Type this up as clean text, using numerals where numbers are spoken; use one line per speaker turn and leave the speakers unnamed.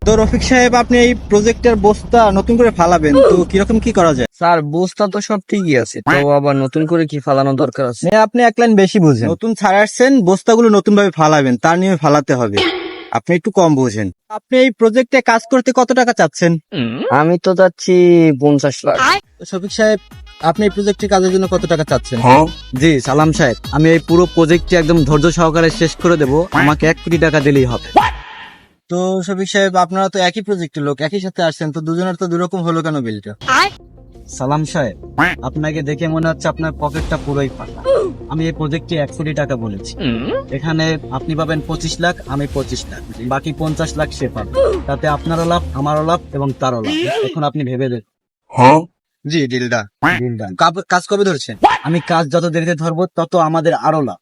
তো রফিক সাহেব, আপনি এই প্রজেক্টের বস্তা নতুন করে ফালাবেন, তো কিরকম কি করা যায়?
স্যার বস্তা তো সব ঠিকই আছে, তো আবার নতুন করে কি ফালানো দরকার আছে?
আপনি এক লাইন বেশি বুঝেন। নতুন ছাড়াচ্ছেন, বস্তাগুলো নতুন ভাবে ফালাবেন, তার নিয়ে ফালাতে হবে। আপনি একটু কম বুঝেন। আপনি এই প্রজেক্টে কাজ করতে কত টাকা চাচ্ছেন?
আমি তো যাচ্ছি 50 লাখ।
তো শফিক সাহেব, আপনি এই প্রজেক্টের কাজের জন্য কত টাকা চাচ্ছেন? জি সালাম সাহেব, আমি এই পুরো প্রজেক্টটি একদম ধৈর্য সহকারে শেষ করে দেব, আমাকে 1 কোটি টাকা দিলেই হবে। তো শফিক সাহেব, আপনারা তো একই প্রজেক্টের লোক, একই সাথে আসছেন, তো দুজনের তো দুরকম হলো কেন বিলটা? সালাম সাহেব, আপনাকে দেখে মনে হচ্ছে আপনার পকেটটা পুরোই ফাঁকা। আমি এই প্রজেক্টে 1 কোটি টাকা বলেছি। এখানে আপনি পাবেন 25 লাখ, আমি 25 লাখ, বাকি 50 লাখ সে পাবে। তাতে আপনারও লাভ, আমারও লাভ এবং তারও লাভ। এখন আপনি ভেবে দেখুন। জি ডিলটা। কাজ কবে ধরছেন? আমি কাজ যত দেরিতে ধরবো তত আমাদের আরো লাভ।